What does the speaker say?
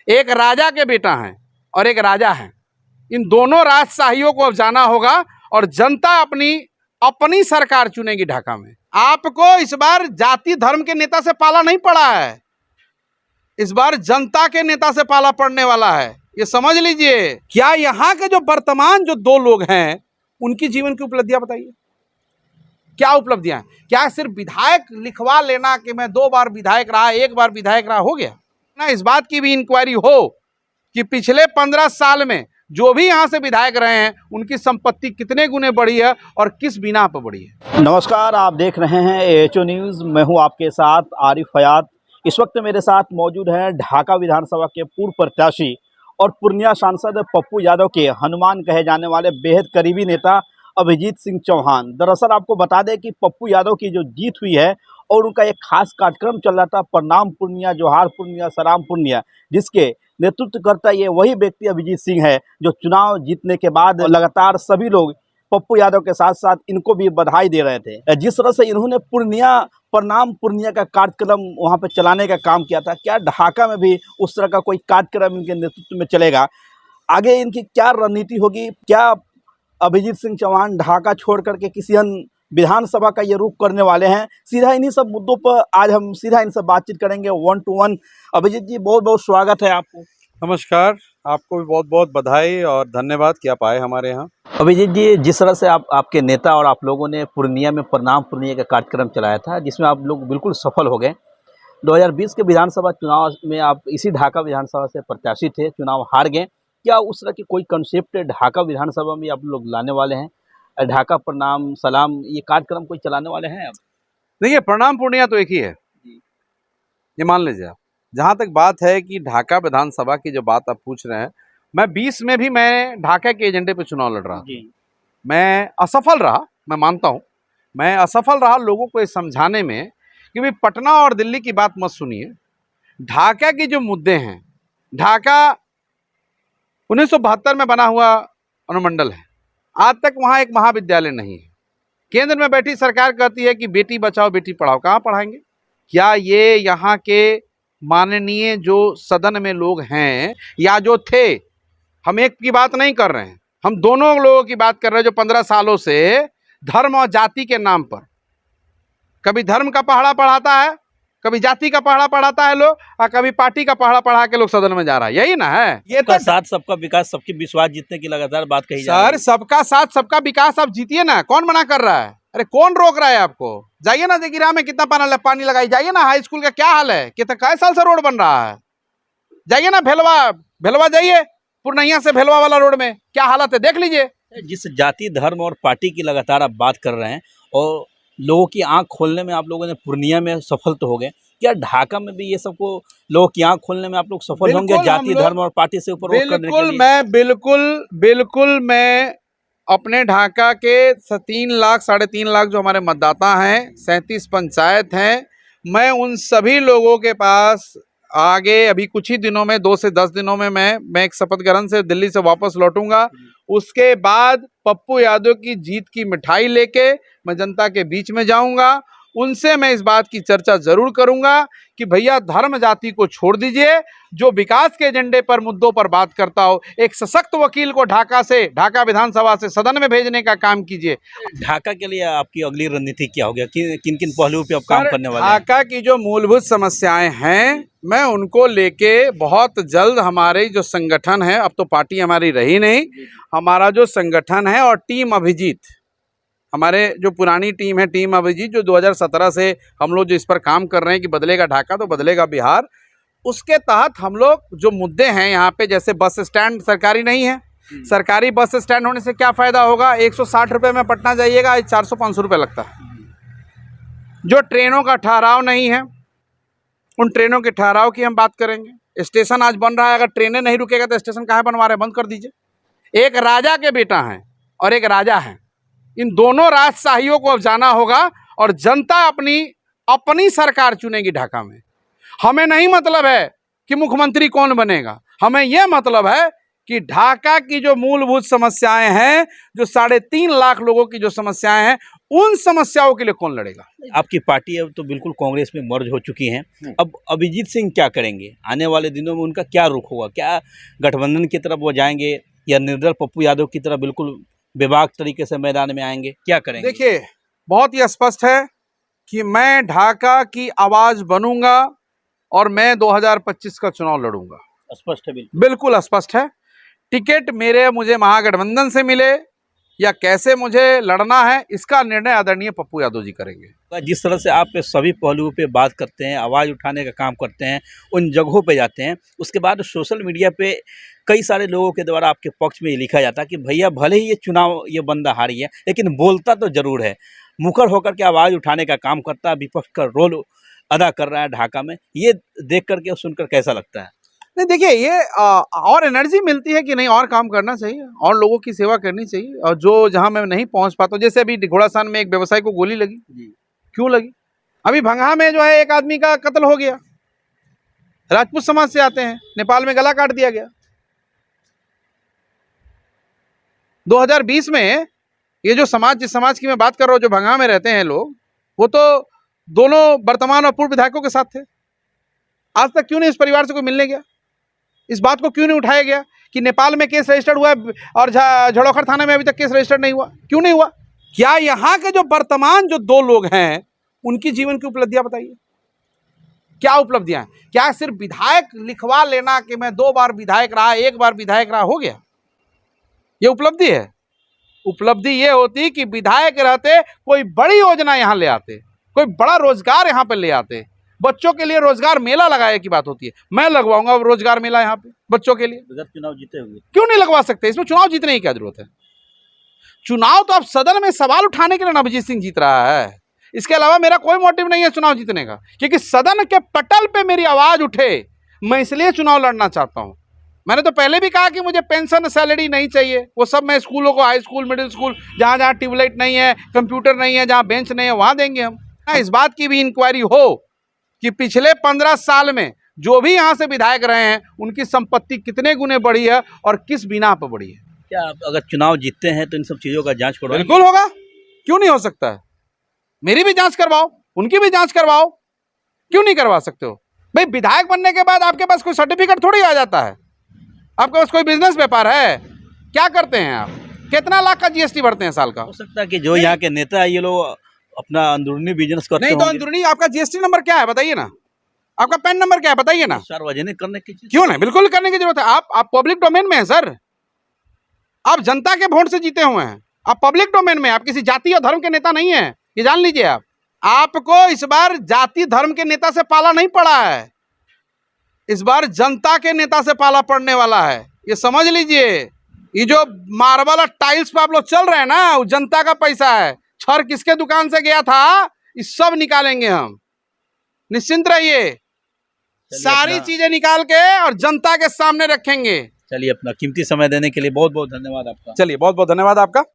एक राजा के बेटा हैं और एक राजा हैं। इन दोनों राजशाहियों को अब जाना होगा और जनता अपनी अपनी सरकार चुनेगी ढाका में। आपको इस बार जाति धर्म के नेता से पाला नहीं पड़ा है, इस बार जनता के नेता से पाला पड़ने वाला है, ये समझ लीजिए। क्या यहाँ के जो वर्तमान जो दो लोग हैं उनकी जीवन की उपलब्धियां बताइए, क्या उपलब्धियां हैं? क्या सिर्फ विधायक लिखवा लेना कि मैं 2 बार विधायक रहा, 1 बार विधायक रहा, हो गया ना? इस बात की भी इंक्वायरी हो कि पिछले 15 साल में जो भी यहाँ से विधायक रहे हैं उनकी संपत्ति कितने गुने बढ़ी है और किस बिना पर बढ़ी है। नमस्कार, आप देख रहे हैं AHO न्यूज़। मैं हूं आपके साथ आरिफ हयात। इस वक्त मेरे साथ मौजूद हैं ढाका विधानसभा के पूर्व प्रत्याशी और पूर्णिया सांसद पप्पू यादव के हनुमान कहे जाने वाले बेहद करीबी नेता अभिजीत सिंह चौहान। दरअसल आपको बता दें कि पप्पू यादव की जो जीत हुई है और उनका एक खास कार्यक्रम चल रहा था, प्रणाम पूर्णिया, जोहार पूर्णिया, सलाम पूर्णिया, जिसके नेतृत्व करता ये वही व्यक्ति अभिजीत सिंह है जो चुनाव जीतने के बाद लगातार सभी लोग पप्पू यादव के साथ साथ इनको भी बधाई दे रहे थे। जिस तरह से इन्होंने पूर्णिया प्रणाम पूर्णिया का कार्यक्रम वहां पे चलाने का काम किया था, क्या ढाका में भी उस तरह का कोई कार्यक्रम इनके नेतृत्व में चलेगा? आगे इनकी क्या रणनीति होगी? क्या अभिजीत सिंह चौहान ढाका छोड़ करके किसी अन्य विधानसभा का ये रुख करने वाले हैं? सीधा इन्हीं सब मुद्दों पर आज हम सीधा इनसे बातचीत करेंगे 1 to 1। अभिजीत जी, बहुत बहुत स्वागत है आपको। नमस्कार, आपको भी बहुत बहुत बधाई और धन्यवाद कि आप आए हमारे यहाँ। अभिजीत जी, जिस तरह से आपके नेता और आप लोगों ने पूर्णिया में प्रणाम पूर्णिया का कार्यक्रम चलाया था, जिसमें आप लोग बिल्कुल सफल हो गए। 2020 के विधानसभा चुनाव में आप इसी ढाका विधानसभा से प्रत्याशी थे, चुनाव हार गए। क्या उस तरह की कोई कंसेप्ट ढाका विधानसभा में आप लोग लाने वाले हैं? ढाका प्रणाम सलाम ये कार्यक्रम कोई चलाने वाले हैं आप? देखिए, प्रणाम पूर्णिया तो एक ही है, ये मान लीजिए आप। जहाँ तक बात है कि ढाका विधानसभा की जो बात आप पूछ रहे हैं, मैं 20 में भी मैं ढाका के एजेंडे पे चुनाव लड़ रहा था। मैं असफल रहा, मैं मानता हूँ मैं असफल रहा लोगों को ये समझाने में कि भाई पटना और दिल्ली की बात मत सुनिए। ढाका के जो मुद्दे हैं, ढाका 1972 में बना हुआ अनुमंडल है, आज तक वहाँ एक महाविद्यालय नहीं है। केंद्र में बैठी सरकार कहती है कि बेटी बचाओ बेटी पढ़ाओ, कहाँ पढ़ाएंगे? क्या ये यहाँ के माननीय जो सदन में लोग हैं या जो थे, हम एक की बात नहीं कर रहे हैं, हम दोनों लोगों की बात कर रहे हैं जो 15 सालों से धर्म और जाति के नाम पर कभी धर्म का पहाड़ा पढ़ाता है, कभी जाति का पहाड़ा पढ़ाता है लोग, और कभी पार्टी का पहाड़ा पढ़ा के लोग सदन में जा रहा है। यही ना है? ये तो साथ सबका विकास, सबकी विश्वास जीतने की लगातार बात कही जा रही है। सर, सबका साथ सबका विकास आप जीतिए ना, कौन मना कर रहा है? अरे कौन रोक रहा है आपको? जाइए ना जगीरा में कितना पानी लगाई, जाइए ना हाई स्कूल का क्या हाल है, कितना कई साल से रोड बन रहा है। जाइए ना भेलवा जाइए, पूर्णिया से भेलवा वाला रोड में क्या हालत है, देख लीजिए। जिस जाति धर्म और पार्टी की लगातार आप बात कर रहे हैं और लोगों की आंख खोलने में आप लोगों ने पूर्णिया में सफल तो हो गए, क्या ढाका में भी ये सबको लोगों की आंख खोलने में आप लोग सफल होंगे जाति धर्म और पार्टी से ऊपर? बिल्कुल मैं अपने ढाका के 3 लाख 3.5 लाख जो हमारे मतदाता हैं, 37 पंचायत हैं, मैं उन सभी लोगों के पास आगे अभी कुछ ही दिनों में 2 से 10 दिनों में मैं एक शपथ ग्रहण से दिल्ली से वापस लौटूंगा। उसके बाद पप्पू यादव की जीत की मिठाई लेके मैं जनता के बीच में जाऊंगा। उनसे मैं इस बात की चर्चा जरूर करूंगा कि भैया धर्म जाति को छोड़ दीजिए, जो विकास के एजेंडे पर मुद्दों पर बात करता हो, एक सशक्त वकील को ढाका विधानसभा से सदन में भेजने का काम कीजिए। ढाका के लिए आपकी अगली रणनीति क्या होगी? किन किन पहलुओं पे आप काम करने वाले हैं? ढाका की जो मूलभूत समस्याएं हैं, मैं उनको लेके बहुत जल्द हमारे जो संगठन है, अब तो पार्टी हमारी रही नहीं, हमारा जो संगठन है और टीम अभिजीत, हमारे जो पुरानी टीम है टीम अभिजीत, जो 2017 से हम लोग जो इस पर काम कर रहे हैं कि बदलेगा ढाका तो बदलेगा बिहार, उसके तहत हम लोग जो मुद्दे हैं यहाँ पे, जैसे बस स्टैंड सरकारी नहीं है, सरकारी बस स्टैंड होने से क्या फ़ायदा होगा? 160 रुपये में पटना जाइएगा, 400-500 रुपये लगता है। जो ट्रेनों का ठहराव नहीं है, उन ट्रेनों के ठहराव की हम बात करेंगे। स्टेशन आज बन रहा है, अगर ट्रेनें नहीं रुकेगा तो स्टेशन काहे बनवा रहे हैं? बंद कर दीजिए। एक राजा के बेटा हैं और एक राजा हैं, इन दोनों राजशाहियों को अब जाना होगा और जनता अपनी सरकार चुनेगी ढाका में। हमें नहीं मतलब है कि मुख्यमंत्री कौन बनेगा, हमें यह मतलब है कि ढाका की जो मूलभूत समस्याएं हैं, जो 3.5 लाख लोगों की जो समस्याएं हैं, उन समस्याओं के लिए कौन लड़ेगा? आपकी पार्टी अब तो बिल्कुल कांग्रेस में मर्ज हो चुकी है। अब अभिजीत सिंह क्या करेंगे? आने वाले दिनों में उनका क्या रुख होगा? क्या गठबंधन की तरफ वो जाएंगे या निर्दल पप्पू यादव की तरफ बिल्कुल बेबाक तरीके से मैदान में आएंगे? क्या करेंगे? देखिए, बहुत ही स्पष्ट है कि मैं ढाका की आवाज बनूंगा और मैं 2025 का चुनाव लड़ूंगा। स्पष्ट है, बिल्कुल बिल्कुल स्पष्ट है। टिकट मुझे महागठबंधन से मिले या कैसे मुझे लड़ना है, इसका निर्णय आदरणीय पप्पू यादव जी करेंगे। जिस तरह से आप सभी पहलुओं पे बात करते हैं, आवाज़ उठाने का काम करते हैं, उन जगहों पे जाते हैं, उसके बाद सोशल मीडिया पे कई सारे लोगों के द्वारा आपके पक्ष में ये लिखा जाता है कि भैया भले ही ये चुनाव ये बंदा हारी है, लेकिन बोलता तो जरूर है, मुखर होकर के आवाज़ उठाने का काम करता है, विपक्ष का रोल अदा कर रहा है ढाका में। ये देख करके और सुनकर कैसा लगता है? नहीं, देखिए, ये और एनर्जी मिलती है कि नहीं, और काम करना चाहिए और लोगों की सेवा करनी चाहिए। और जो जहां मैं नहीं पहुंच पाता हूं, जैसे अभी घोड़ासान में एक व्यवसायी को गोली लगी, क्यों लगी? अभी भंगा में जो है एक आदमी का कत्ल हो गया, राजपूत समाज से आते हैं, नेपाल में गला काट दिया गया। 2020 में ये जो समाज, जिस समाज की मैं बात कर रहा हूँ, जो भंगा में रहते हैं लोग, वो तो दोनों वर्तमान और पूर्व विधायकों के साथ थे। आज तक क्यों नहीं इस परिवार से कोई मिलने गया? इस बात को क्यों नहीं उठाया गया कि नेपाल में केस रजिस्टर्ड हुआ है और झड़ोखर थाना में अभी तक केस रजिस्टर्ड नहीं हुआ? क्यों नहीं हुआ? क्या यहाँ के जो वर्तमान जो 2 लोग हैं, उनकी जीवन की उपलब्धियां बताइए, क्या उपलब्धियां? क्या सिर्फ विधायक लिखवा लेना कि मैं 2 बार विधायक रहा, 1 बार विधायक रहा, हो गया? ये उपलब्धि है? उपलब्धि ये होती कि विधायक रहते कोई बड़ी योजना यहाँ ले आते, कोई बड़ा रोजगार यहाँ पे ले आते, बच्चों के लिए रोजगार मेला लगाए की बात होती है। मैं लगवाऊंगा रोजगार मेला यहाँ पे बच्चों के लिए। बगैर चुनाव जीते हुए क्यों नहीं लगवा सकते? इसमें चुनाव जीतने की क्या जरूरत है? चुनाव तो आप सदन में सवाल उठाने के लिए अभिजीत सिंह जीत रहा है, इसके अलावा मेरा कोई मोटिव नहीं है चुनाव जीतने का, क्योंकि सदन के पटल पे मेरी आवाज उठे, मैं इसलिए चुनाव लड़ना चाहता हूं। मैंने तो पहले भी कहा कि मुझे पेंशन सैलरी नहीं चाहिए, वो सब मैं स्कूलों को, हाई स्कूल, मिडिल स्कूल, जहां जहां ट्यूबलाइट नहीं है, कंप्यूटर नहीं है, जहां बेंच नहीं है, वहां देंगे हम। इस बात की भी इंक्वायरी हो कि पिछले 15 साल में जो भी यहाँ से विधायक रहे हैं, उनकी संपत्ति कितने गुने बढ़ी है और किस बिना पर बढ़ी है। क्या आप अगर चुनाव जीतते हैं तो इन सब चीज़ों का जांच करवाएंगे? बिल्कुल होगा, क्यों नहीं हो सकता है? मेरी भी जांच करवाओ, उनकी भी जांच करवाओ, क्यों नहीं करवा सकते हो? भाई, विधायक बनने के बाद आपके पास कोई सर्टिफिकेट थोड़ी आ जाता है, आपके पास कोई बिजनेस व्यापार है? क्या करते हैं आप? कितना लाख का जीएसटी भरते हैं साल का? हो सकता है कि जो यहाँ के नेता है ये लोग अपना अंदरूनी बिजनेस करते नहीं तो अंदरूनी, आपका जीएसटी नंबर क्या है बताइए ना, आपका पैन नंबर क्या है बताइए ना। सार्वजनिक करने की चीज क्यों नहीं, बिल्कुल करने की जरूरत है। आप पब्लिक डोमेन में है सर, आप जनता के वोट से जीते हुए हैं, आप पब्लिक डोमेन में, आप किसी जाति और धर्म के नेता नहीं है, ये जान लीजिए। आपको इस बार जाति धर्म के नेता से पाला नहीं पड़ा है, इस बार जनता के नेता से पाला पड़ने वाला है, ये समझ लीजिए। ये जो मार्बल और टाइल्स पे आप लोग चल रहे हैं ना, वो जनता का पैसा है। छर किसके दुकान से गया था, ये सब निकालेंगे हम, निश्चिंत रहिए। सारी चीजें निकाल के और जनता के सामने रखेंगे। चलिए, अपना कीमती समय देने के लिए बहुत बहुत धन्यवाद आपका। चलिए, बहुत बहुत धन्यवाद आपका।